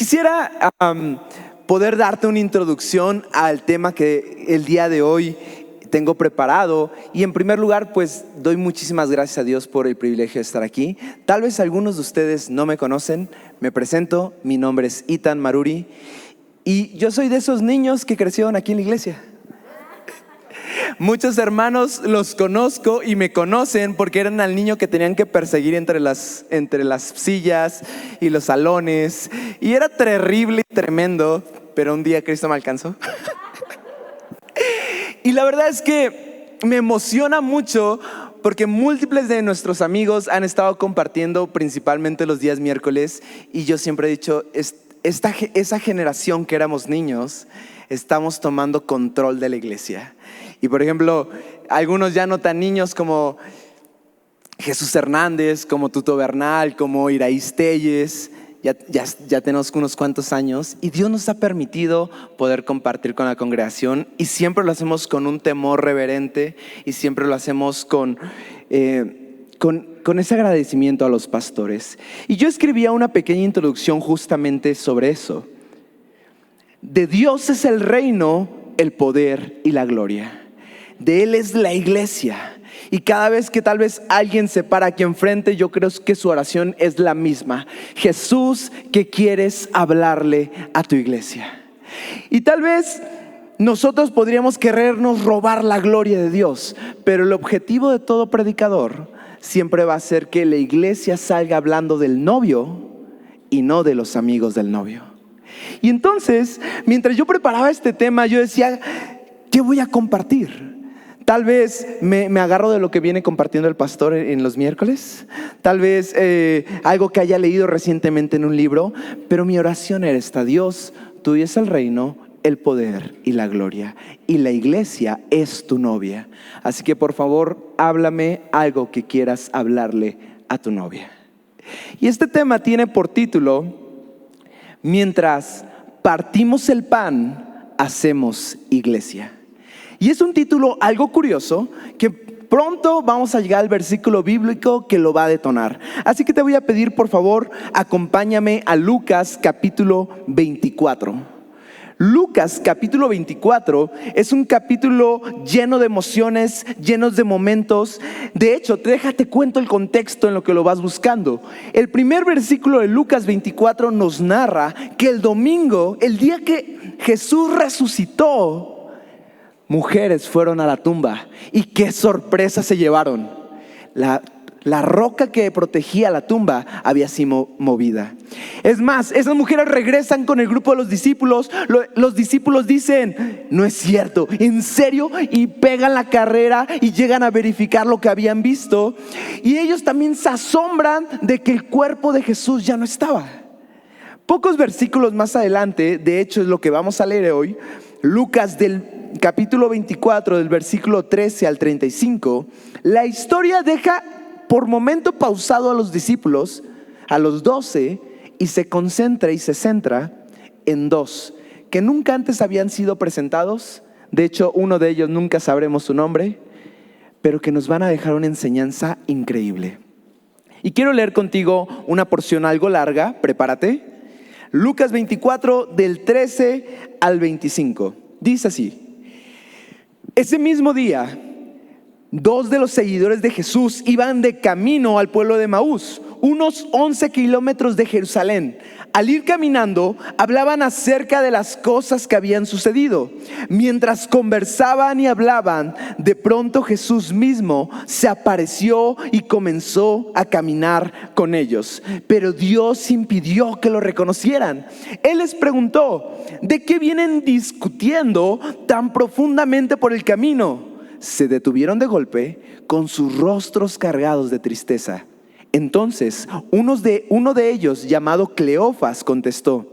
Quisiera poder darte una introducción al tema que el día de hoy tengo preparado. Y en primer lugar, pues doy muchísimas gracias a Dios por el privilegio de estar aquí. Tal vez algunos de ustedes no me conocen. Me presento, mi nombre es Ethan Maruri y yo soy de esos niños que crecieron aquí en la iglesia. Muchos hermanos los conozco y me conocen porque eran al niño que tenían que perseguir entre las sillas y los salones. Y era terrible y tremendo, pero un día Cristo me alcanzó. Y la verdad es que me emociona mucho porque múltiples de nuestros amigos han estado compartiendo principalmente los días miércoles. Y yo siempre he dicho, esa generación que éramos niños, estamos tomando control de la iglesia. Y por ejemplo, algunos ya no tan niños como Jesús Hernández, como Tuto Bernal, como Iraís Telles, ya tenemos unos cuantos años y Dios nos ha permitido poder compartir con la congregación, y siempre lo hacemos con un temor reverente y siempre lo hacemos con ese agradecimiento a los pastores. Y yo escribía una pequeña introducción justamente sobre eso. De Dios es el reino, el poder y la gloria. De Él es la iglesia. Y cada vez que tal vez alguien se para aquí enfrente, yo creo que su oración es la misma: Jesús, ¿qué quieres hablarle a tu iglesia? Y tal vez nosotros podríamos querernos robar la gloria de Dios, pero el objetivo de todo predicador siempre va a ser que la iglesia salga hablando del novio y no de los amigos del novio. Y entonces, mientras yo preparaba este tema, yo decía, ¿qué voy a compartir? Tal vez me agarro de lo que viene compartiendo el pastor en los miércoles. Tal vez algo que haya leído recientemente en un libro. Pero mi oración era esta: Dios, tuyo es el reino, el poder y la gloria, y la iglesia es tu novia. Así que por favor, háblame algo que quieras hablarle a tu novia. Y este tema tiene por título: Mientras partimos el pan, hacemos iglesia. Y es un título algo curioso, que pronto vamos a llegar al versículo bíblico que lo va a detonar. Así que te voy a pedir, por favor, acompáñame a Lucas capítulo 24. Lucas capítulo 24 es un capítulo lleno de emociones, llenos de momentos. De hecho, déjate cuento el contexto en lo que lo vas buscando. El primer versículo de Lucas 24 nos narra que el domingo, el día que Jesús resucitó, mujeres fueron a la tumba y qué sorpresa se llevaron. La roca que protegía la tumba había sido movida. Es más, esas mujeres regresan con el grupo de los discípulos. Los discípulos dicen, no es cierto, ¿en serio? Y pegan la carrera y llegan a verificar lo que habían visto. Y ellos también se asombran de que el cuerpo de Jesús ya no estaba. Pocos versículos más adelante, de hecho es lo que vamos a leer hoy, Lucas del capítulo 24, del versículo 13 al 35, la historia deja por momento pausado a los discípulos, a los 12, y se concentra y se centra en dos que nunca antes habían sido presentados. De hecho, uno de ellos nunca sabremos su nombre, pero que nos van a dejar una enseñanza increíble. Y quiero leer contigo una porción algo larga, prepárate. Lucas 24, del 13 al 25. Dice así: ese mismo día, dos de los seguidores de Jesús iban de camino al pueblo de Emaús, unos 11 kilómetros de Jerusalén. Al ir caminando, hablaban acerca de las cosas que habían sucedido. Mientras conversaban y hablaban, de pronto Jesús mismo se apareció y comenzó a caminar con ellos. Pero Dios impidió que lo reconocieran. Él les preguntó, ¿de qué vienen discutiendo tan profundamente por el camino? Se detuvieron de golpe, con sus rostros cargados de tristeza. Entonces uno de ellos, llamado Cleofas, contestó: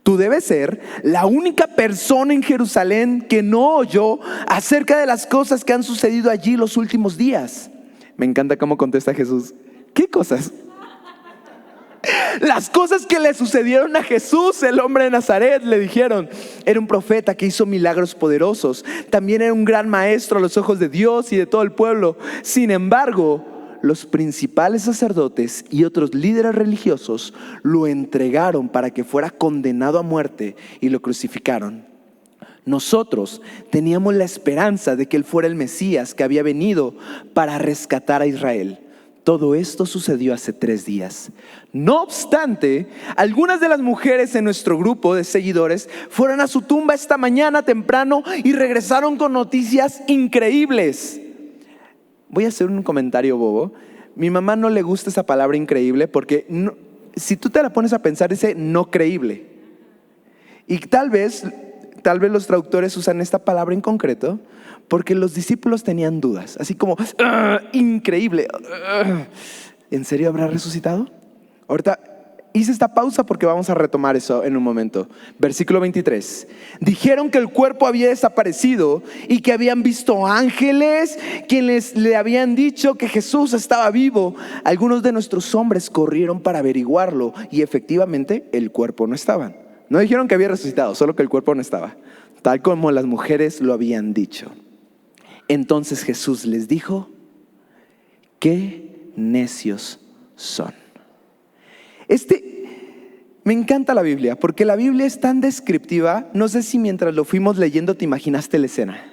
tú debes ser la única persona en Jerusalén que no oyó acerca de las cosas que han sucedido allí los últimos días. Me encanta cómo contesta Jesús. ¿Qué cosas? Las cosas que le sucedieron a Jesús, el hombre de Nazaret, le dijeron. Era un profeta que hizo milagros poderosos. También era un gran maestro a los ojos de Dios y de todo el pueblo. Sin embargo, los principales sacerdotes y otros líderes religiosos lo entregaron para que fuera condenado a muerte y lo crucificaron. Nosotros teníamos la esperanza de que Él fuera el Mesías que había venido para rescatar a Israel. Todo esto sucedió hace 3 días. No obstante, algunas de las mujeres en nuestro grupo de seguidores fueron a su tumba esta mañana temprano y regresaron con noticias increíbles. Voy a hacer un comentario bobo. Mi mamá no le gusta esa palabra increíble porque si tú te la pones a pensar dice no creíble. Y tal vez los traductores usan esta palabra en concreto porque los discípulos tenían dudas, así como increíble. ¿En serio habrá resucitado? Ahorita hice esta pausa porque vamos a retomar eso en un momento. Versículo 23. Dijeron que el cuerpo había desaparecido y que habían visto ángeles quienes le habían dicho que Jesús estaba vivo. Algunos de nuestros hombres corrieron para averiguarlo y efectivamente el cuerpo no estaba. No dijeron que había resucitado, solo que el cuerpo no estaba, tal como las mujeres lo habían dicho. Entonces Jesús les dijo: qué necios son. Me encanta la Biblia, porque la Biblia es tan descriptiva. No sé si mientras lo fuimos leyendo te imaginaste la escena.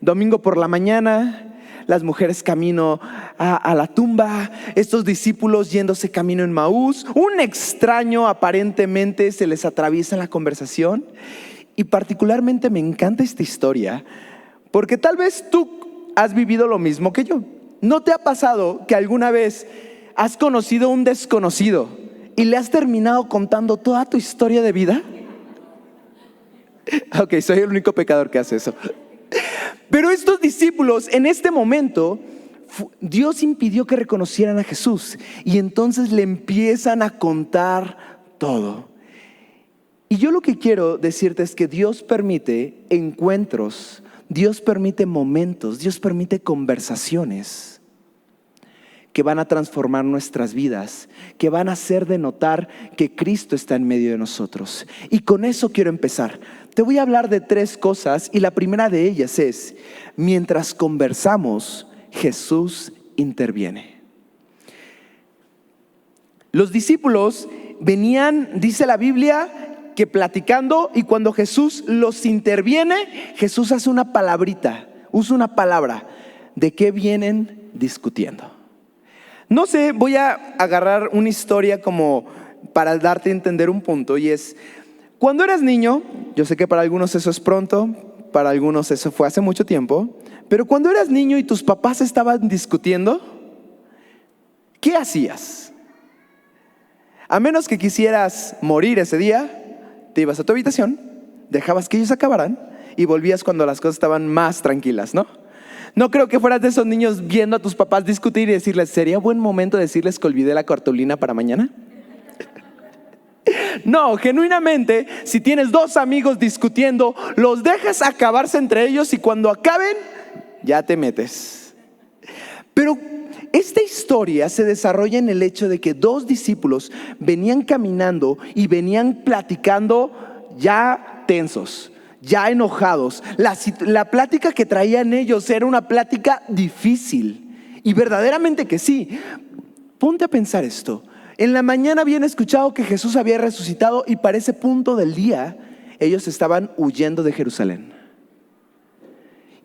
Domingo por la mañana, las mujeres camino a la tumba, estos discípulos yéndose camino en Maús. Un extraño aparentemente se les atraviesa en la conversación. Y particularmente me encanta esta historia porque tal vez tú has vivido lo mismo que yo. ¿No te ha pasado que alguna vez has conocido a un desconocido y le has terminado contando toda tu historia de vida? Ok, soy el único pecador que hace eso. Pero estos discípulos en este momento, Dios impidió que reconocieran a Jesús y entonces le empiezan a contar todo. Y yo lo que quiero decirte es que Dios permite encuentros, Dios permite momentos, Dios permite conversaciones que van a transformar nuestras vidas, que van a hacer de notar que Cristo está en medio de nosotros. Y con eso quiero empezar. Te voy a hablar de 3 cosas y la primera de ellas es: mientras conversamos, Jesús interviene. Los discípulos venían, dice la Biblia, que platicando, y cuando Jesús los interviene, Jesús hace una palabrita, usa una palabra. ¿De qué vienen discutiendo? No sé, voy a agarrar una historia como para darte a entender un punto, y es: cuando eras niño, yo sé que para algunos eso es pronto, para algunos eso fue hace mucho tiempo, pero cuando eras niño y tus papás estaban discutiendo, ¿qué hacías? A menos que quisieras morir ese día, te ibas a tu habitación, dejabas que ellos acabaran y volvías cuando las cosas estaban más tranquilas, ¿no? No creo que fueras de esos niños viendo a tus papás discutir y decirles: ¿sería buen momento decirles que olvidé la cartulina para mañana? No, genuinamente, si tienes 2 amigos discutiendo, los dejas acabarse entre ellos y cuando acaben, ya te metes. Pero esta historia se desarrolla en el hecho de que 2 discípulos venían caminando y venían platicando ya tensos, ya enojados. La plática que traían ellos era una plática difícil, y verdaderamente que sí. Ponte a pensar esto. En la mañana habían escuchado que Jesús había resucitado y para ese punto del día ellos estaban huyendo de Jerusalén.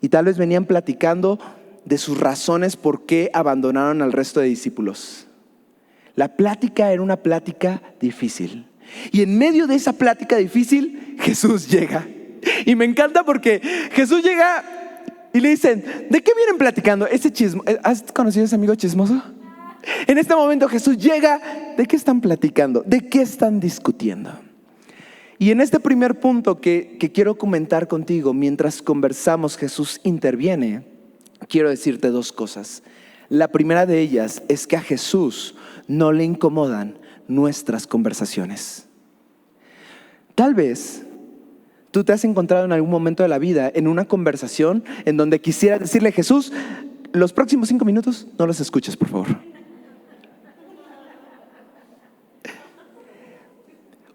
Y tal vez venían platicando de sus razones por qué abandonaron al resto de discípulos. La plática era una plática difícil. Y en medio de esa plática difícil, Jesús llega. Y me encanta porque Jesús llega y le dicen: ¿de qué vienen platicando? ¿Has conocido a ese amigo chismoso? En este momento Jesús llega. ¿De qué están platicando? ¿De qué están discutiendo? Y en este primer punto que quiero comentar contigo, mientras conversamos, Jesús interviene. Quiero decirte 2 cosas. La primera de ellas es que a Jesús no le incomodan nuestras conversaciones. Tal vez tú te has encontrado en algún momento de la vida en una conversación en donde quisieras decirle: Jesús, los próximos 5 minutos no los escuches, por favor.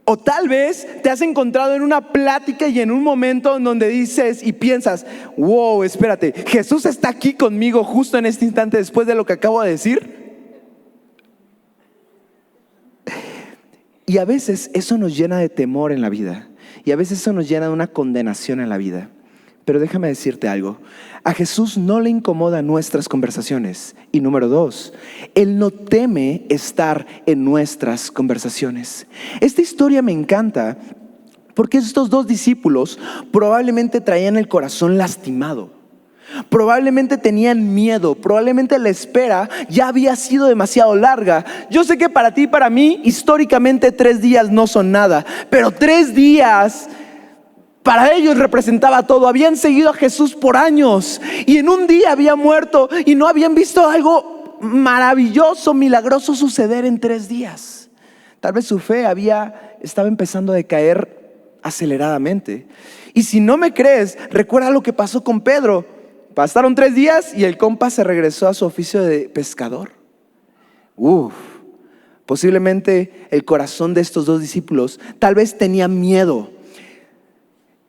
O tal vez te has encontrado en una plática y en un momento en donde dices y piensas: wow, espérate, Jesús está aquí conmigo justo en este instante después de lo que acabo de decir. Y a veces eso nos llena de temor en la vida. Y a veces eso nos llena de una condenación en la vida. Pero déjame decirte algo. A Jesús no le incomodan nuestras conversaciones. Y número 2, Él no teme estar en nuestras conversaciones. Esta historia me encanta porque estos 2 discípulos probablemente traían el corazón lastimado. Probablemente tenían miedo, probablemente la espera ya había sido demasiado larga. Yo sé que para ti y para mí históricamente 3 días no son nada, pero 3 días para ellos representaba todo. Habían seguido a Jesús por años y en un día había muerto y no habían visto algo maravilloso, milagroso suceder en 3 días. Tal vez su fe estaba empezando a decaer aceleradamente. Y si no me crees, recuerda lo que pasó con Pedro. Pasaron 3 días y el compa se regresó a su oficio de pescador. Posiblemente el corazón de estos 2 discípulos tal vez tenía miedo.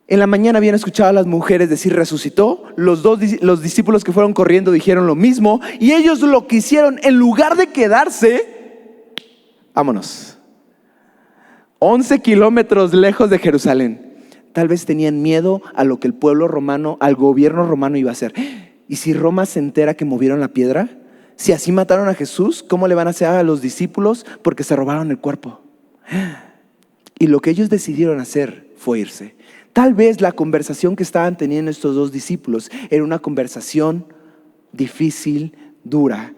En la mañana habían escuchado a las mujeres decir resucitó. Los discípulos que fueron corriendo dijeron lo mismo. Y ellos lo que hicieron, en lugar de quedarse, vámonos. 11 kilómetros lejos de Jerusalén. Tal vez tenían miedo a lo que el pueblo romano, al gobierno romano iba a hacer. ¿Y si Roma se entera que movieron la piedra? Si así mataron a Jesús, ¿cómo le van a hacer a los discípulos? Porque se robaron el cuerpo. Y lo que ellos decidieron hacer fue irse. Tal vez la conversación que estaban teniendo estos 2 discípulos era una conversación difícil, dura.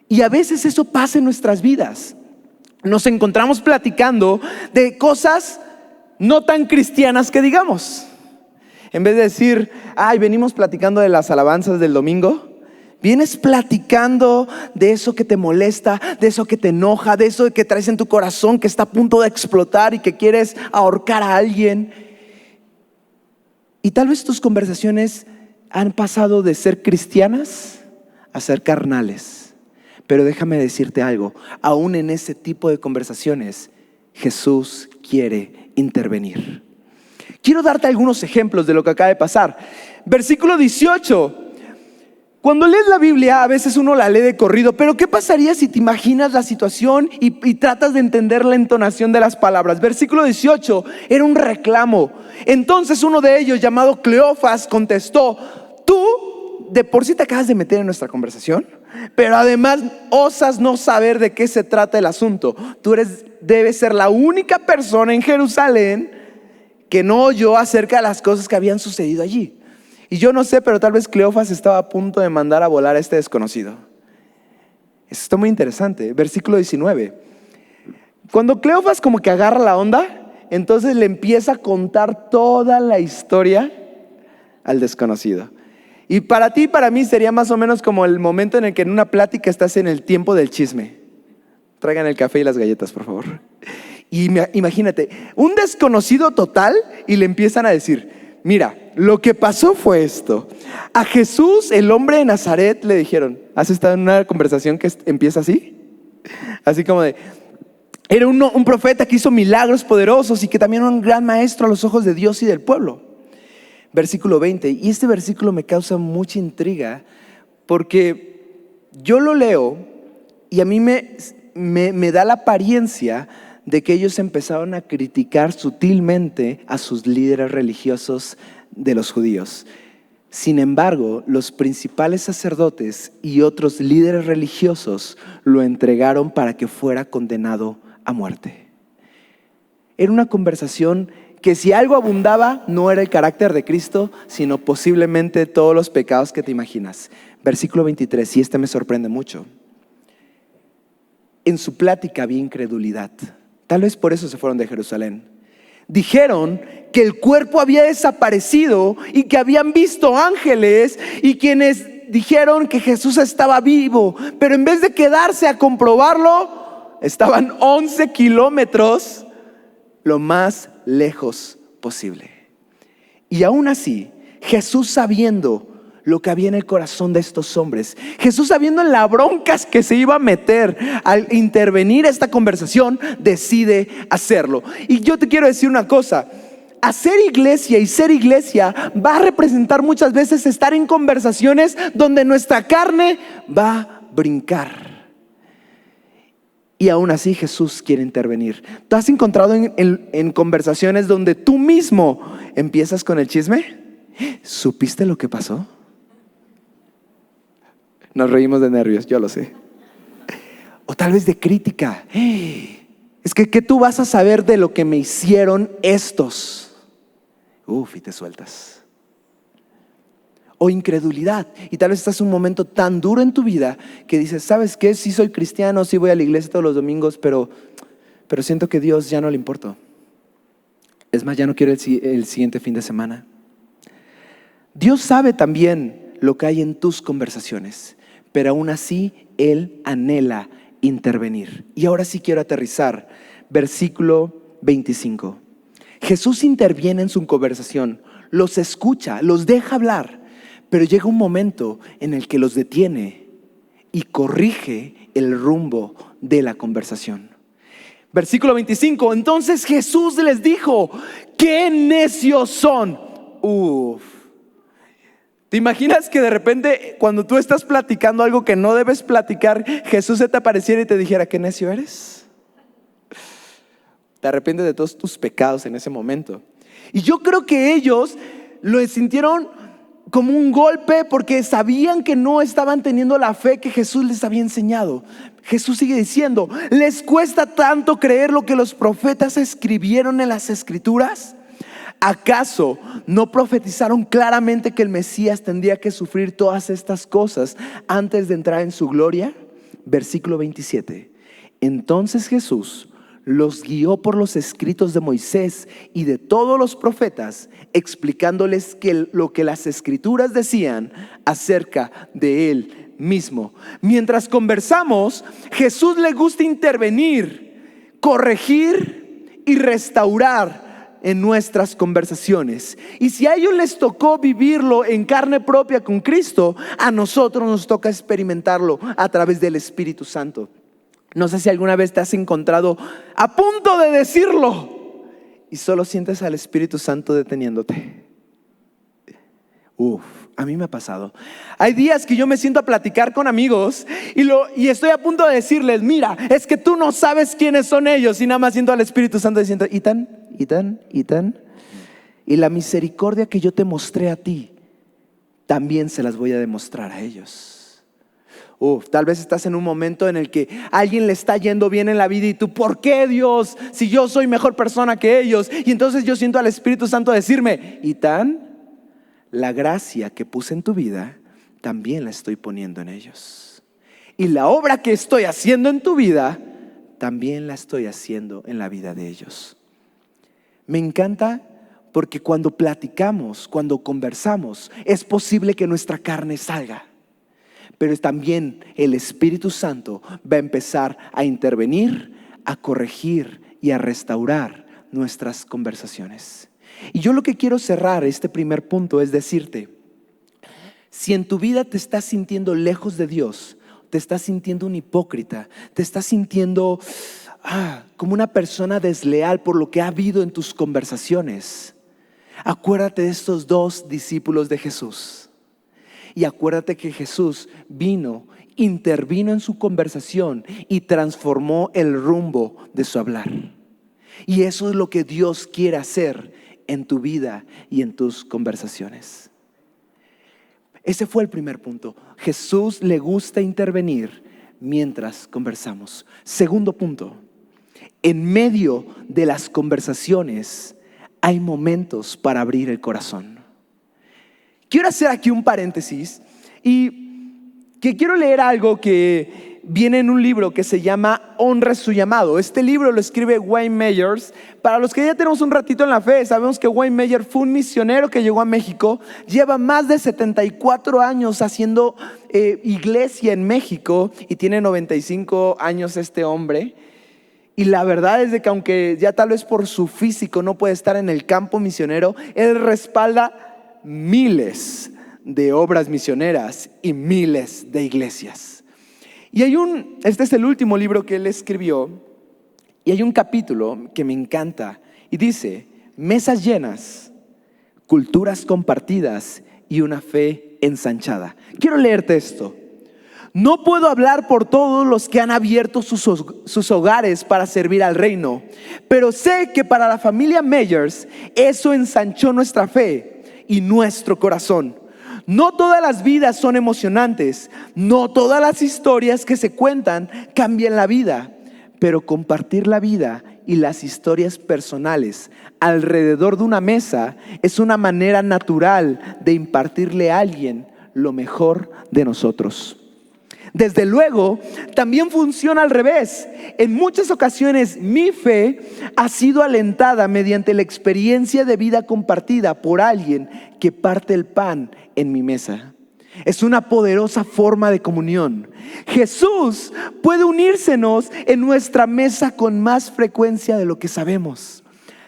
Y a veces eso pasa en nuestras vidas. Nos encontramos platicando de cosas no tan cristianas que digamos. En vez de decir, venimos platicando de las alabanzas del domingo, vienes platicando de eso que te molesta, de eso que te enoja, de eso que traes en tu corazón que está a punto de explotar y que quieres ahorcar a alguien. Y tal vez tus conversaciones han pasado de ser cristianas a ser carnales. Pero déjame decirte algo, aún en ese tipo de conversaciones, Jesús quiere intervenir. Quiero darte algunos ejemplos de lo que acaba de pasar. Versículo 18. Cuando lees la Biblia, a veces uno la lee de corrido, pero ¿qué pasaría si te imaginas la situación y tratas de entender la entonación de las palabras? Versículo 18 era un reclamo. Entonces uno de ellos, llamado Cleofas, contestó: tú de por sí te acabas de meter en nuestra conversación, pero además osas no saber de qué se trata el asunto. Debes ser la única persona en Jerusalén que no oyó acerca de las cosas que habían sucedido allí. Y yo no sé, pero tal vez Cleofas estaba a punto de mandar a volar a este desconocido. Eso está muy interesante. Versículo 19. Cuando Cleofas como que agarra la onda, entonces le empieza a contar toda la historia al desconocido. Y para ti y para mí sería más o menos como el momento en el que en una plática estás en el tiempo del chisme. Traigan el café y las galletas, por favor. Y imagínate, un desconocido total, y le empiezan a decir: mira, lo que pasó fue esto. A Jesús, el hombre de Nazaret, le dijeron. ¿Has estado en una conversación que empieza así? Así como de: era un profeta que hizo milagros poderosos y que también era un gran maestro a los ojos de Dios y del pueblo. Versículo 20. Y este versículo me causa mucha intriga porque yo lo leo y a mí me da la apariencia de que ellos empezaron a criticar sutilmente a sus líderes religiosos de los judíos. Sin embargo, los principales sacerdotes y otros líderes religiosos lo entregaron para que fuera condenado a muerte. Era una conversación que, si algo abundaba, no era el carácter de Cristo, sino posiblemente todos los pecados que te imaginas. Versículo 23, y este me sorprende mucho. En su plática había incredulidad. Tal vez por eso se fueron de Jerusalén. Dijeron que el cuerpo había desaparecido y que habían visto ángeles, y quienes dijeron que Jesús estaba vivo, pero en vez de quedarse a comprobarlo, estaban 11 kilómetros lo más lejos posible. Y aún así, Jesús, sabiendo lo que había en el corazón de estos hombres, Jesús, sabiendo en las broncas que se iba a meter al intervenir esta conversación, decide hacerlo. Y yo te quiero decir una cosa: hacer iglesia y ser iglesia va a representar muchas veces estar en conversaciones donde nuestra carne va a brincar. Y aún así Jesús quiere intervenir. ¿Tú has encontrado en conversaciones donde tú mismo empiezas con el chisme? ¿Supiste lo que pasó? Nos reímos de nervios, yo lo sé. O tal vez de crítica. Es que ¿qué tú vas a saber de lo que me hicieron estos? Y te sueltas. O incredulidad. Y tal vez estás en un momento tan duro en tu vida que dices, ¿sabes qué? Sí soy cristiano, sí voy a la iglesia todos los domingos, pero siento que Dios ya no le importo. Es más, ya no quiero el siguiente fin de semana. Dios sabe también lo que hay en tus conversaciones, pero aún así Él anhela intervenir. Y ahora sí quiero aterrizar. Versículo 25. Jesús interviene en su conversación, los escucha, los deja hablar, pero llega un momento en el que los detiene y corrige el rumbo de la conversación. Versículo 25. Entonces Jesús les dijo: ¡qué necios son! ¿Te imaginas que de repente cuando tú estás platicando algo que no debes platicar, Jesús se te apareciera y te dijera: ¿qué necio eres? Te arrepientes de todos tus pecados en ese momento. Y yo creo que ellos lo sintieron como un golpe porque sabían que no estaban teniendo la fe que Jesús les había enseñado. Jesús sigue diciendo: ¿les cuesta tanto creer lo que los profetas escribieron en las Escrituras? ¿Acaso no profetizaron claramente que el Mesías tendría que sufrir todas estas cosas antes de entrar en su gloria? Versículo 27. Entonces Jesús los guió por los escritos de Moisés y de todos los profetas, explicándoles lo que las Escrituras decían acerca de Él mismo. Mientras conversamos, Jesús le gusta intervenir, corregir y restaurar en nuestras conversaciones. Y si a ellos les tocó vivirlo en carne propia con Cristo, a nosotros nos toca experimentarlo a través del Espíritu Santo. No sé si alguna vez te has encontrado a punto de decirlo y solo sientes al Espíritu Santo deteniéndote. A mí me ha pasado. Hay días que yo me siento a platicar con amigos y estoy a punto de decirles: mira, es que tú no sabes quiénes son ellos. Y nada más siento al Espíritu Santo diciendo: y la misericordia que yo te mostré a ti, también se las voy a demostrar a ellos. Tal vez estás en un momento en el que a alguien le está yendo bien en la vida y tú: ¿por qué, Dios? Si yo soy mejor persona que ellos. Y entonces yo siento al Espíritu Santo decirme: la gracia que puse en tu vida, también la estoy poniendo en ellos. Y la obra que estoy haciendo en tu vida, también la estoy haciendo en la vida de ellos. Me encanta porque cuando platicamos, cuando conversamos, es posible que nuestra carne salga. Pero también el Espíritu Santo va a empezar a intervenir, a corregir y a restaurar nuestras conversaciones. Y yo lo que quiero cerrar este primer punto es decirte: si en tu vida te estás sintiendo lejos de Dios, te estás sintiendo un hipócrita, te estás sintiendo como una persona desleal por lo que ha habido en tus conversaciones, acuérdate de estos dos discípulos de Jesús. Y acuérdate que Jesús intervino en su conversación y transformó el rumbo de su hablar. Y eso es lo que Dios quiere hacer en tu vida y en tus conversaciones. Ese fue el primer punto. Jesús le gusta intervenir mientras conversamos. Segundo punto: en medio de las conversaciones hay momentos para abrir el corazón. Quiero hacer aquí un paréntesis y que quiero leer algo que viene en un libro que se llama Honra su llamado. Este libro lo escribe Wayne Myers. Para los que ya tenemos un ratito en la fe, sabemos que Wayne Myers fue un misionero que llegó a México. Lleva más de 74 años haciendo iglesia en México y tiene 95 años este hombre. Y la verdad es de que aunque ya tal vez por su físico no puede estar en el campo misionero, él respalda miles de obras misioneras y miles de iglesias. Y este es el último libro que él escribió, y hay un capítulo que me encanta y dice: mesas llenas, culturas compartidas y una fe ensanchada. Quiero leerte esto. No puedo hablar por todos los que han abierto sus hogares para servir al reino, pero sé que para la familia Meyers eso ensanchó nuestra fe y nuestro corazón. No todas las vidas son emocionantes, no todas las historias que se cuentan cambian la vida, pero compartir la vida y las historias personales alrededor de una mesa es una manera natural de impartirle a alguien lo mejor de nosotros. Desde luego, también funciona al revés. En muchas ocasiones mi fe ha sido alentada mediante la experiencia de vida compartida por alguien que parte el pan en mi mesa. Es una poderosa forma de comunión. Jesús puede unírsenos en nuestra mesa con más frecuencia de lo que sabemos.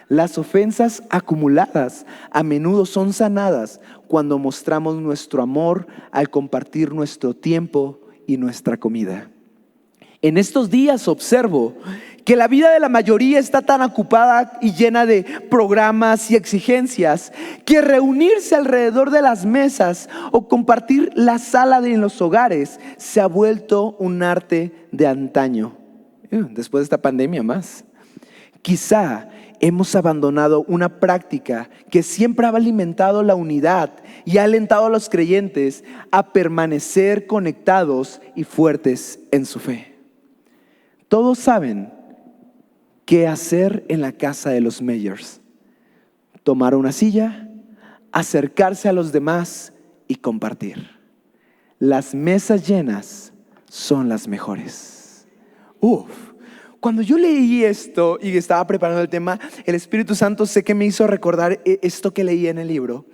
Las ofensas acumuladas a menudo son sanadas cuando mostramos nuestro amor al compartir nuestro tiempo y nuestra comida. En estos días observo que la vida de la mayoría está tan ocupada y llena de programas y exigencias que reunirse alrededor de las mesas o compartir la sala en los hogares se ha vuelto un arte de antaño. Después de esta pandemia más. Quizá hemos abandonado una práctica que siempre ha alimentado la unidad y ha alentado a los creyentes a permanecer conectados y fuertes en su fe. Todos saben qué hacer en la casa de los Meyers: tomar una silla, acercarse a los demás y compartir. Las mesas llenas son las mejores. Cuando yo leí esto y estaba preparando el tema, el Espíritu Santo sé que me hizo recordar esto que leí en el libro.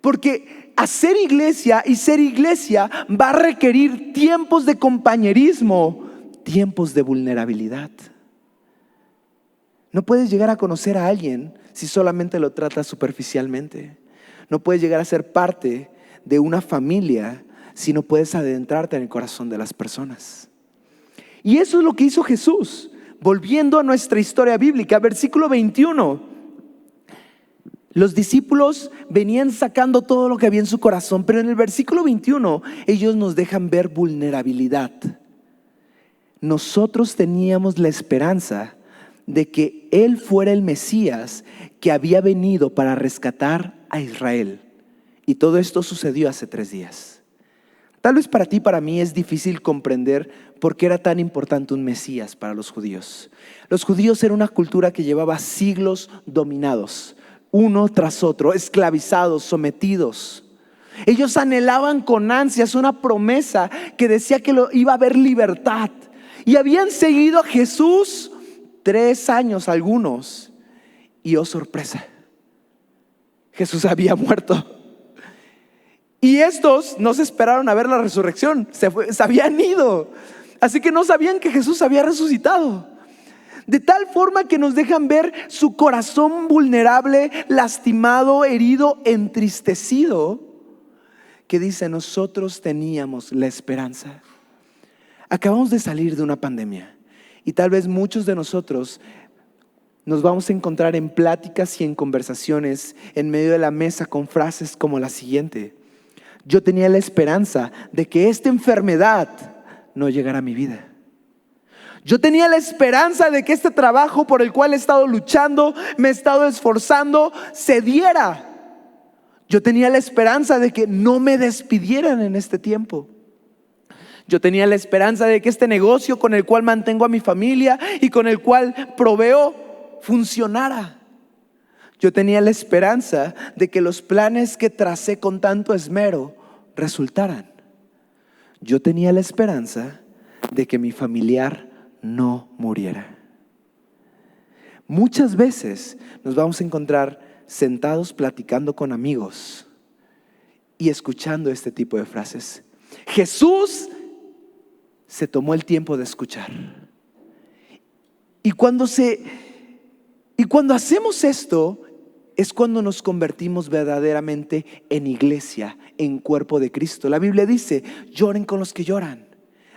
Porque hacer iglesia y ser iglesia va a requerir tiempos de compañerismo, tiempos de vulnerabilidad. No puedes llegar a conocer a alguien si solamente lo tratas superficialmente. No puedes llegar a ser parte de una familia si no puedes adentrarte en el corazón de las personas. Y eso es lo que hizo Jesús. Volviendo a nuestra historia bíblica, versículo 21. Los discípulos venían sacando todo lo que había en su corazón, pero en el versículo 21 ellos nos dejan ver vulnerabilidad. Nosotros teníamos la esperanza de que Él fuera el Mesías que había venido para rescatar a Israel. Y todo esto sucedió hace 3 días. Tal vez para ti y para mí es difícil comprender por qué era tan importante un Mesías para los judíos. Los judíos eran una cultura que llevaba siglos dominados, uno tras otro, esclavizados, sometidos. Ellos anhelaban con ansias una promesa que decía que iba a haber libertad. Y habían seguido a Jesús 3 años algunos. Y oh sorpresa, Jesús había muerto. Y estos no se esperaron a ver la resurrección, se habían ido. Así que no sabían que Jesús había resucitado. De tal forma que nos dejan ver su corazón vulnerable, lastimado, herido, entristecido, que dice: nosotros teníamos la esperanza. Acabamos de salir de una pandemia y tal vez muchos de nosotros nos vamos a encontrar en pláticas y en conversaciones en medio de la mesa con frases como la siguiente: yo tenía la esperanza de que esta enfermedad no llegara a mi vida. Yo tenía la esperanza de que este trabajo por el cual he estado luchando, me he estado esforzando, se diera. Yo tenía la esperanza de que no me despidieran en este tiempo. Yo tenía la esperanza de que este negocio con el cual mantengo a mi familia y con el cual proveo funcionara. Yo tenía la esperanza de que los planes que tracé con tanto esmero resultaran. Yo tenía la esperanza de que mi familiar no muriera. Muchas veces nos vamos a encontrar sentados platicando con amigos y escuchando este tipo de frases. Jesús se tomó el tiempo de escuchar. Y cuando hacemos esto, es cuando nos convertimos verdaderamente en iglesia, en cuerpo de Cristo. La Biblia dice: lloren con los que lloran,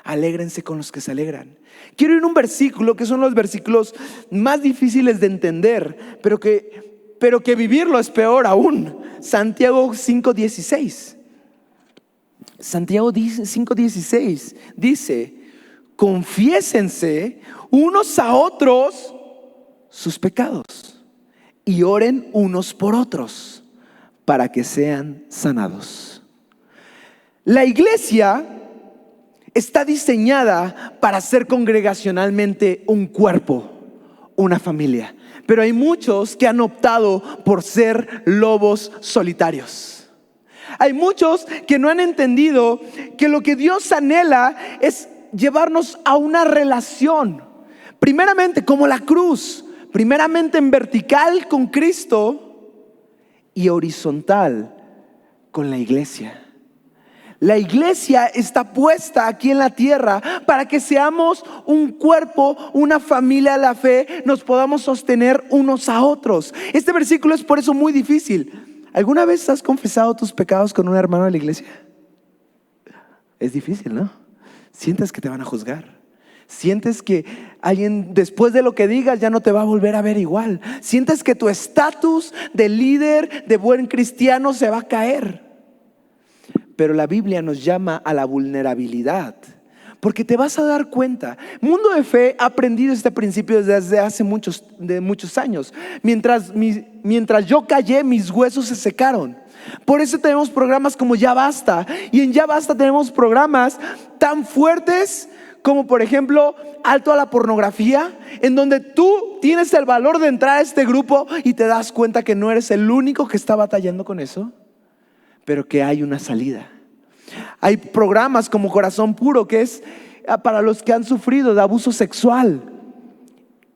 alégrense con los que se alegran. Quiero ir a un versículo que son los versículos más difíciles de entender, pero que vivirlo es peor aún. Santiago 5:16. Santiago 5:16 dice: confiésense unos a otros sus pecados y oren unos por otros para que sean sanados. La iglesia está diseñada para ser congregacionalmente un cuerpo, una familia. Pero hay muchos que han optado por ser lobos solitarios. Hay muchos que no han entendido que lo que Dios anhela es llevarnos a una relación, primeramente como la cruz, primeramente en vertical con Cristo y horizontal con la iglesia. La iglesia está puesta aquí en la tierra para que seamos un cuerpo, una familia de la fe, nos podamos sostener unos a otros. Este versículo es por eso muy difícil. ¿Alguna vez has confesado tus pecados con un hermano de la iglesia? Es difícil, ¿no? Sientes que te van a juzgar. Sientes que alguien, después de lo que digas, ya no te va a volver a ver igual. Sientes que tu estatus de líder, de buen cristiano, se va a caer. Pero la Biblia nos llama a la vulnerabilidad, porque te vas a dar cuenta. Mundo de Fe ha aprendido este principio desde hace muchos años. Mientras yo callé, mis huesos se secaron. Por eso tenemos programas como Ya Basta. Y en Ya Basta tenemos programas tan fuertes como, por ejemplo, Alto a la Pornografía, en donde tú tienes el valor de entrar a este grupo y te das cuenta que no eres el único que está batallando con eso, pero que hay una salida. Hay programas como Corazón Puro, que es para los que han sufrido de abuso sexual.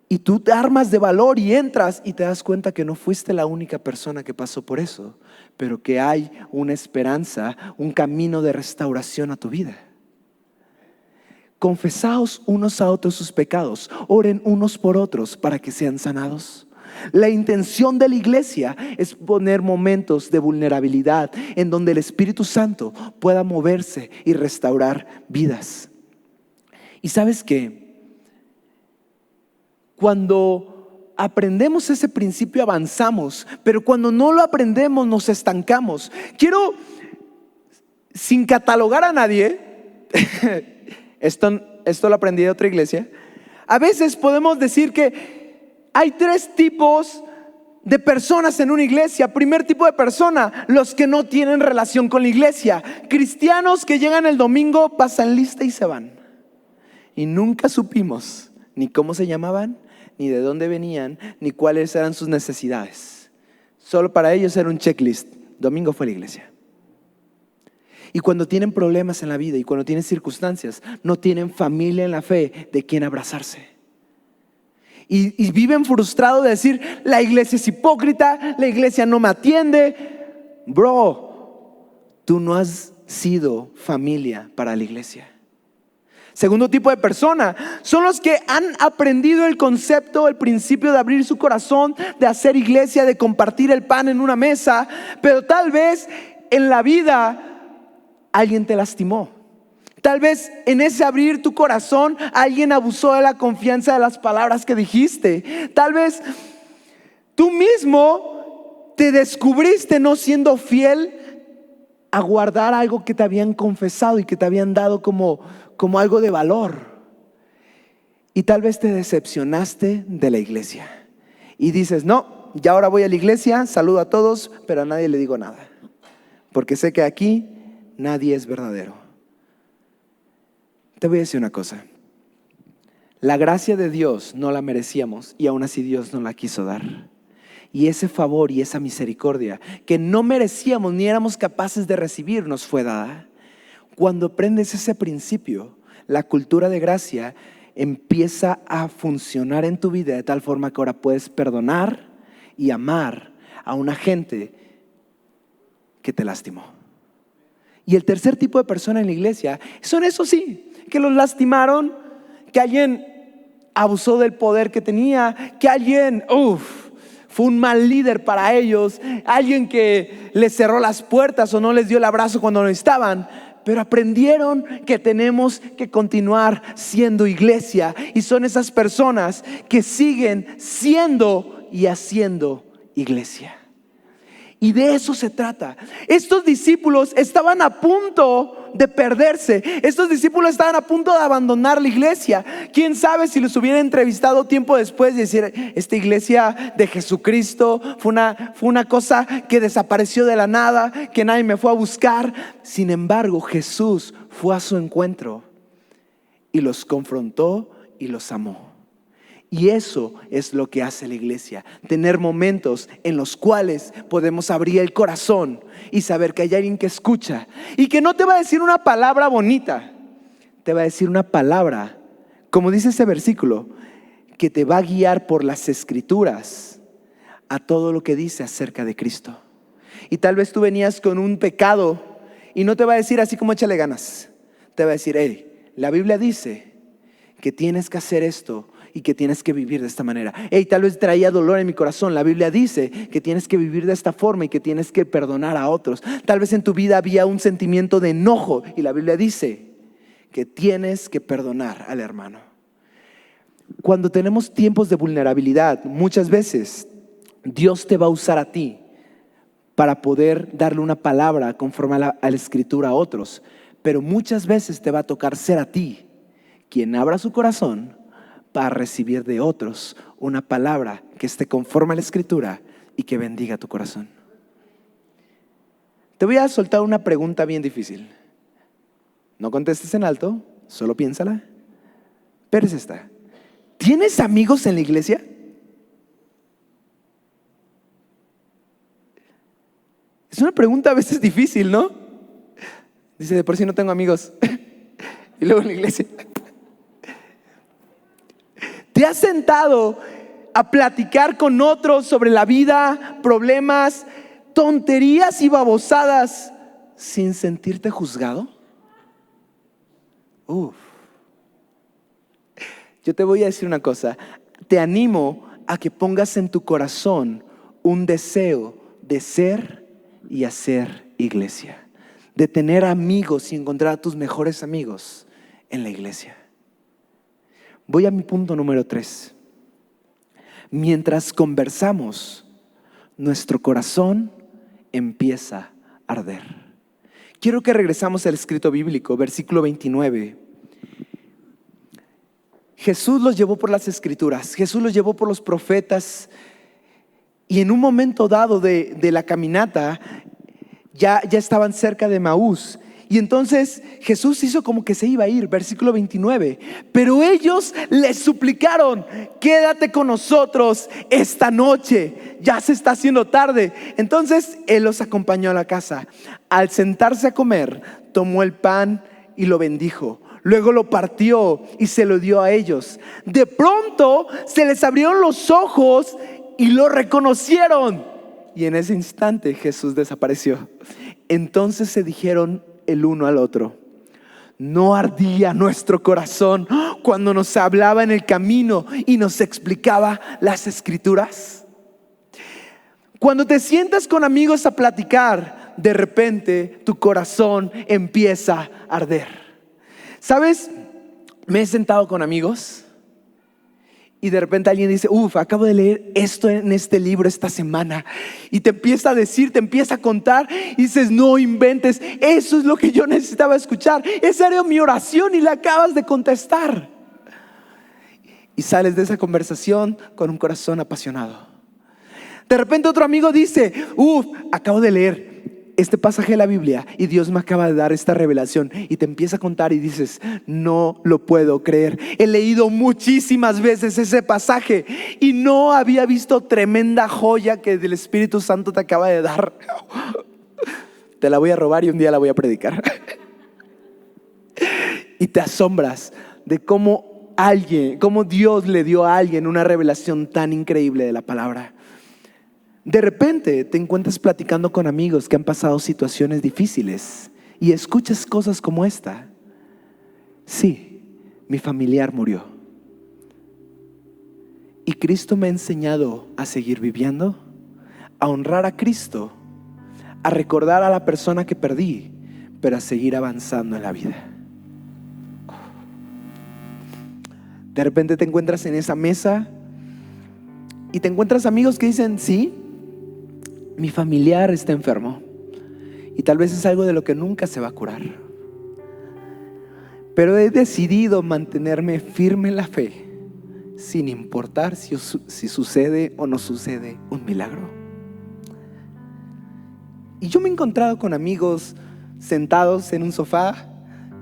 Y tú te armas de valor y entras y te das cuenta que no fuiste la única persona que pasó por eso, pero que hay una esperanza, un camino de restauración a tu vida. Confesaos unos a otros sus pecados, oren unos por otros para que sean sanados. La intención de la iglesia es poner momentos de vulnerabilidad en donde el Espíritu Santo pueda moverse y restaurar vidas. Y sabes qué, cuando aprendemos ese principio avanzamos, pero cuando no lo aprendemos nos estancamos. Quiero, sin catalogar a nadie, esto lo aprendí de otra iglesia. A veces podemos decir que hay tres tipos de personas en una iglesia. Primer tipo de persona, los que no tienen relación con la iglesia. Cristianos que llegan el domingo, pasan lista y se van. Y nunca supimos ni cómo se llamaban, ni de dónde venían, ni cuáles eran sus necesidades. Solo para ellos era un checklist. Domingo fue a la iglesia. Y cuando tienen problemas en la vida y cuando tienen circunstancias, no tienen familia en la fe de quien abrazarse. Y viven frustrados de decir: la iglesia es hipócrita, la iglesia no me atiende. Bro, tú no has sido familia para la iglesia. Segundo tipo de persona son los que han aprendido el concepto, el principio de abrir su corazón, de hacer iglesia, de compartir el pan en una mesa, pero tal vez en la vida alguien te lastimó. Tal vez en ese abrir tu corazón alguien abusó de la confianza de las palabras que dijiste. Tal vez tú mismo te descubriste no siendo fiel a guardar algo que te habían confesado y que te habían dado como algo de valor. Y tal vez te decepcionaste de la iglesia y dices: no, ya ahora voy a la iglesia, saludo a todos, pero a nadie le digo nada, porque sé que aquí nadie es verdadero. Te voy a decir una cosa: la gracia de Dios no la merecíamos y aún así Dios nos la quiso dar. Y ese favor y esa misericordia que no merecíamos ni éramos capaces de recibir nos fue dada. Cuando aprendes ese principio, la cultura de gracia empieza a funcionar en tu vida de tal forma que ahora puedes perdonar y amar a una gente que te lastimó. Y el tercer tipo de persona en la iglesia son esos sí, que los lastimaron, que alguien abusó del poder que tenía, que alguien fue un mal líder para ellos, alguien que les cerró las puertas o no les dio el abrazo cuando lo necesitaban, pero aprendieron que tenemos que continuar siendo iglesia. Y son esas personas que siguen siendo y haciendo iglesia. Y de eso se trata. Estos discípulos estaban a punto de perderse. Estos discípulos estaban a punto de abandonar la iglesia. Quién sabe si los hubiera entrevistado tiempo después y decir: esta iglesia de Jesucristo fue una cosa que desapareció de la nada, que nadie me fue a buscar. Sin embargo, Jesús fue a su encuentro y los confrontó y los amó. Y eso es lo que hace la iglesia: tener momentos en los cuales podemos abrir el corazón y saber que hay alguien que escucha y que no te va a decir una palabra bonita, te va a decir una palabra, como dice ese versículo, que te va a guiar por las escrituras a todo lo que dice acerca de Cristo. Y tal vez tú venías con un pecado y no te va a decir así como échale ganas, te va a decir: hey, la Biblia dice que tienes que hacer esto y que tienes que vivir de esta manera. Hey, tal vez traía dolor en mi corazón. La Biblia dice que tienes que vivir de esta forma y que tienes que perdonar a otros. Tal vez en tu vida había un sentimiento de enojo y la Biblia dice que tienes que perdonar al hermano. Cuando tenemos tiempos de vulnerabilidad, muchas veces Dios te va a usar a ti para poder darle una palabra conforme a la escritura a otros. Pero muchas veces te va a tocar ser a ti quien abra su corazón para recibir de otros una palabra que esté conforme a la escritura y que bendiga tu corazón. Te voy a soltar una pregunta bien difícil. No contestes en alto, solo piénsala. Pero es esta: ¿tienes amigos en la iglesia? Es una pregunta a veces difícil, ¿no? Dice: de por sí no tengo amigos. Y luego en la iglesia. ¿Te has sentado a platicar con otros sobre la vida, problemas, tonterías y babosadas sin sentirte juzgado? Yo te voy a decir una cosa. Te animo a que pongas en tu corazón un deseo de ser y hacer iglesia, de tener amigos y encontrar a tus mejores amigos en la iglesia. Voy a mi punto número 3. Mientras conversamos, nuestro corazón empieza a arder. Quiero que regresamos al escrito bíblico, versículo 29. Jesús los llevó por las escrituras, Jesús los llevó por los profetas. Y en un momento dado de la caminata, ya estaban cerca de Emaús. Y entonces Jesús hizo como que se iba a ir, versículo 29. Pero ellos le suplicaron: quédate con nosotros esta noche, ya se está haciendo tarde. Entonces Él los acompañó a la casa. Al sentarse a comer, tomó el pan y lo bendijo. Luego lo partió y se lo dio a ellos. De pronto se les abrieron los ojos y lo reconocieron. Y en ese instante Jesús desapareció. Entonces se dijeron el uno al otro: ¿no ardía nuestro corazón cuando nos hablaba en el camino y nos explicaba las escrituras? Cuando te sientas con amigos a platicar, de repente tu corazón empieza a arder. ¿Sabes? Me he sentado con amigos y de repente alguien dice: acabo de leer esto en este libro esta semana. Y te empieza a decir, te empieza a contar y dices: no inventes, eso es lo que yo necesitaba escuchar. Esa era mi oración y la acabas de contestar. Y sales de esa conversación con un corazón apasionado. De repente otro amigo dice: acabo de leer este pasaje de la Biblia y Dios me acaba de dar esta revelación. Y te empieza a contar y dices: no lo puedo creer, he leído muchísimas veces ese pasaje y no había visto tremenda joya que el Espíritu Santo te acaba de dar. Te la voy a robar y un día la voy a predicar. Y te asombras de cómo Dios le dio a alguien una revelación tan increíble de la palabra. De repente te encuentras platicando con amigos que han pasado situaciones difíciles y escuchas cosas como esta: sí, mi familiar murió y Cristo me ha enseñado a seguir viviendo, a honrar a Cristo, a recordar a la persona que perdí, pero a seguir avanzando en la vida. De repente te encuentras en esa mesa y te encuentras amigos que dicen: sí, mi familiar está enfermo y tal vez es algo de lo que nunca se va a curar, pero he decidido mantenerme firme en la fe, sin importar si sucede o no sucede un milagro. Y yo me he encontrado con amigos sentados en un sofá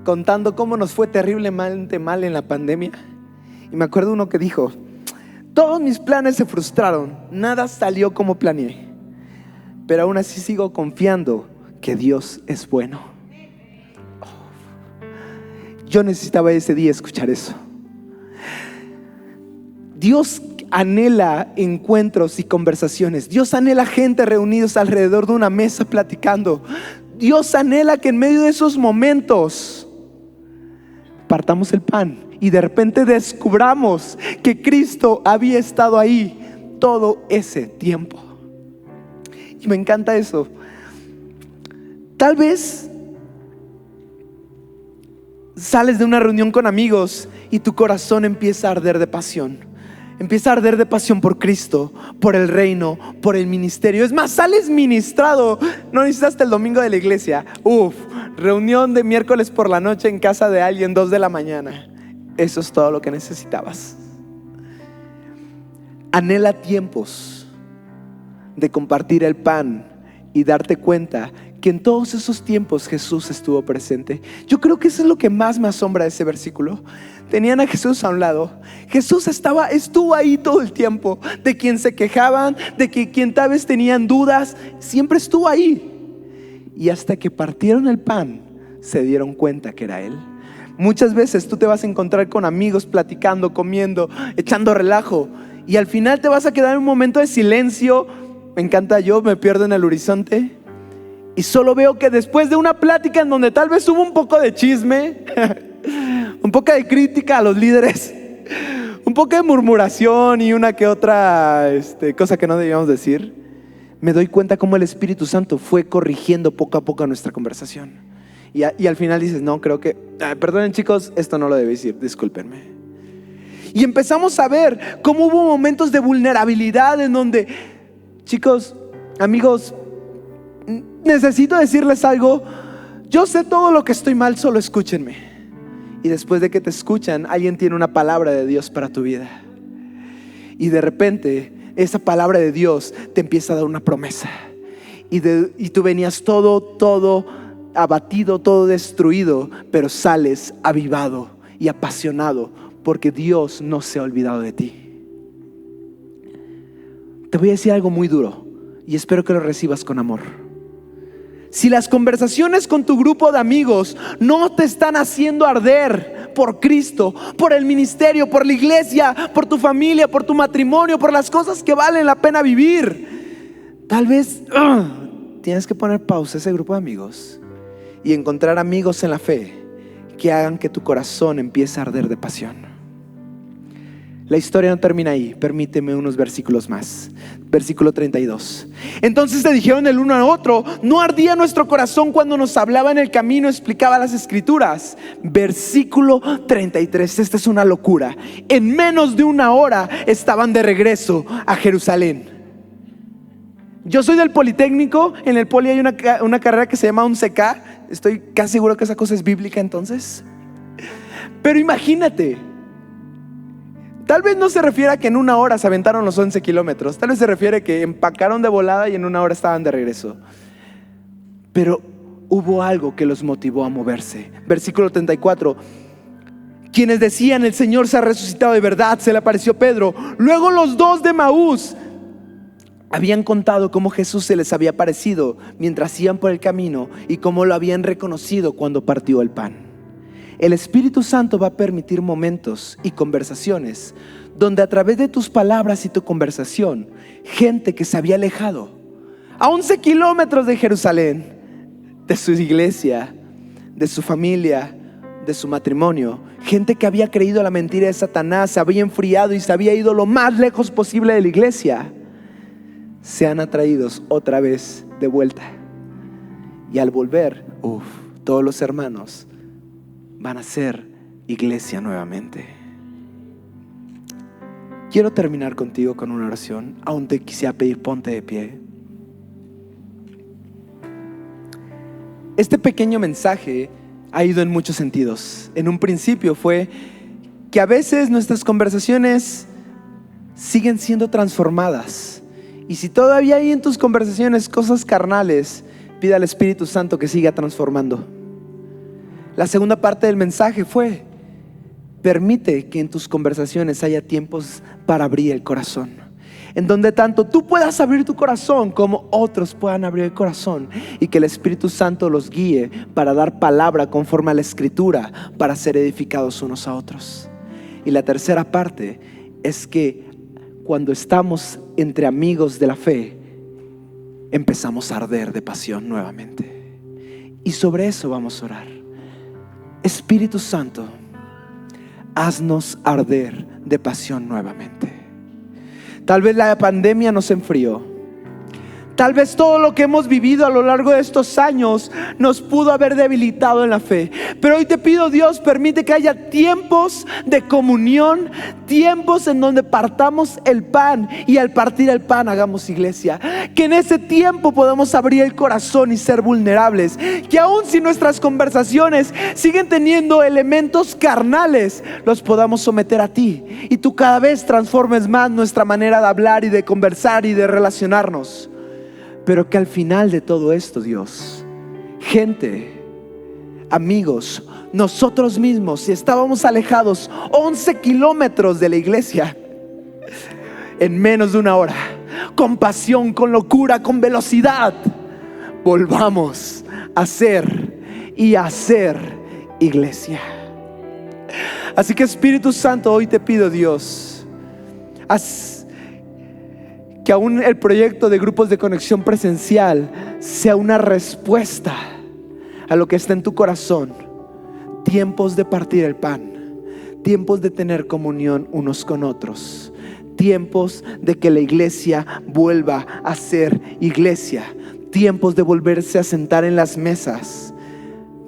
contando cómo nos fue terriblemente mal en la pandemia. Y me acuerdo uno que dijo: todos mis planes se frustraron, nada salió como planeé, pero aún así sigo confiando que Dios es bueno. Yo necesitaba ese día escuchar eso. Dios anhela encuentros y conversaciones. Dios anhela gente reunidos alrededor de una mesa platicando. Dios anhela que en medio de esos momentos partamos el pan y de repente descubramos que Cristo había estado ahí todo ese tiempo. Y me encanta eso. Tal vez sales de una reunión con amigos y tu corazón empieza a arder de pasión. Empieza a arder de pasión por Cristo, por el reino, por el ministerio. Es más, sales ministrado. No necesitas hasta el domingo de la iglesia. Reunión de miércoles por la noche en casa de alguien, 2 de la mañana. Eso es todo lo que necesitabas. Anhela tiempos de compartir el pan y darte cuenta que en todos esos tiempos Jesús estuvo presente. Yo creo que eso es lo que más me asombra de ese versículo. Tenían a Jesús a un lado. Jesús estuvo ahí todo el tiempo. De quien se quejaban, de quien tal vez tenían dudas, siempre estuvo ahí. Y hasta que partieron el pan, se dieron cuenta que era Él. Muchas veces tú te vas a encontrar con amigos platicando, comiendo, echando relajo, y al final te vas a quedar en un momento de silencio. Me encanta, yo me pierdo en el horizonte y solo veo que después de una plática en donde tal vez hubo un poco de chisme, un poco de crítica a los líderes, un poco de murmuración y una que otra cosa que no debíamos decir, me doy cuenta cómo el Espíritu Santo fue corrigiendo poco a poco nuestra conversación. Y al final dices: no, creo que, perdonen chicos, esto no lo debí decir, discúlpenme. Y empezamos a ver cómo hubo momentos de vulnerabilidad en donde, chicos, amigos, necesito decirles algo. Yo sé todo lo que estoy mal, solo escúchenme. Y después de que te escuchan, alguien tiene una palabra de Dios para tu vida. Y de repente esa palabra de Dios te empieza a dar una promesa. Y tú venías todo abatido, todo destruido, pero sales avivado y apasionado porque Dios no se ha olvidado de ti. Te voy a decir algo muy duro y espero que lo recibas con amor. Si las conversaciones con tu grupo de amigos no te están haciendo arder por Cristo, por el ministerio, por la iglesia, por tu familia, por tu matrimonio, por las cosas que valen la pena vivir, tal vez tienes que poner pausa a ese grupo de amigos y encontrar amigos en la fe que hagan que tu corazón empiece a arder de pasión. La historia no termina ahí, permíteme unos versículos más. Versículo 32. Entonces se dijeron el uno al otro: ¿no ardía nuestro corazón cuando nos hablaba en el camino, explicaba las escrituras? Versículo 33, esta es una locura. En menos de una hora estaban de regreso a Jerusalén. Yo soy del Politécnico. En el Poli hay una carrera que se llama 11K. Estoy casi seguro que esa cosa es bíblica entonces. Pero imagínate, tal vez no se refiere a que en una hora se aventaron los 11 kilómetros. Tal vez se refiere a que empacaron de volada y en una hora estaban de regreso. Pero hubo algo que los motivó a moverse. Versículo 34. Quienes decían: el Señor se ha resucitado de verdad, se le apareció Pedro. Luego los dos de Maús habían contado cómo Jesús se les había aparecido mientras iban por el camino y cómo lo habían reconocido cuando partió el pan. El Espíritu Santo va a permitir momentos y conversaciones donde a través de tus palabras y tu conversación, gente que se había alejado a 11 kilómetros de Jerusalén, de su iglesia, de su familia, de su matrimonio, gente que había creído la mentira de Satanás, se había enfriado y se había ido lo más lejos posible de la iglesia, sean atraídos otra vez de vuelta. Y al volver, todos los hermanos van a ser iglesia nuevamente. Quiero terminar contigo con una oración. Aún te quisiera pedir, ponte de pie. Este pequeño mensaje ha ido en muchos sentidos. En un principio fue que a veces nuestras conversaciones siguen siendo transformadas. Y si todavía hay en tus conversaciones cosas carnales, pide al Espíritu Santo que siga transformando. La segunda parte del mensaje fue: permite que en tus conversaciones haya tiempos para abrir el corazón, en donde tanto tú puedas abrir tu corazón como otros puedan abrir el corazón, y que el Espíritu Santo los guíe para dar palabra conforme a la Escritura, para ser edificados unos a otros. Y la tercera parte es que cuando estamos entre amigos de la fe, empezamos a arder de pasión nuevamente. Y sobre eso vamos a orar. Espíritu Santo, haznos arder de pasión nuevamente. Tal vez la pandemia nos enfrió. Tal vez todo lo que hemos vivido a lo largo de estos años nos pudo haber debilitado en la fe. Pero hoy te pido, Dios, permite que haya tiempos de comunión, tiempos en donde partamos el pan, y al partir el pan hagamos iglesia. Que en ese tiempo podamos abrir el corazón y ser vulnerables. Que aun si nuestras conversaciones siguen teniendo elementos carnales, los podamos someter a ti, y tú cada vez transformes más nuestra manera de hablar y de conversar y de relacionarnos. Pero que al final de todo esto, Dios, gente, amigos, nosotros mismos, si estábamos alejados 11 kilómetros de la iglesia, en menos de una hora, con pasión, con locura, con velocidad, volvamos a ser y a hacer iglesia. Así que Espíritu Santo, hoy te pido, Dios, que aún el proyecto de grupos de conexión presencial sea una respuesta a lo que está en tu corazón. Tiempos de partir el pan, tiempos de tener comunión unos con otros, tiempos de que la iglesia vuelva a ser iglesia, tiempos de volverse a sentar en las mesas,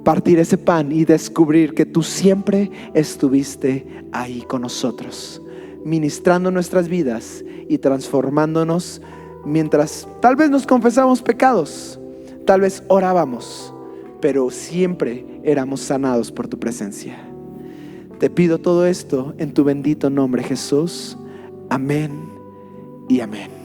partir ese pan y descubrir que tú siempre estuviste ahí con nosotros, ministrando nuestras vidas y transformándonos, mientras tal vez nos confesamos pecados, tal vez orábamos, pero siempre éramos sanados por tu presencia. Te pido todo esto en tu bendito nombre, Jesús. Amén y amén.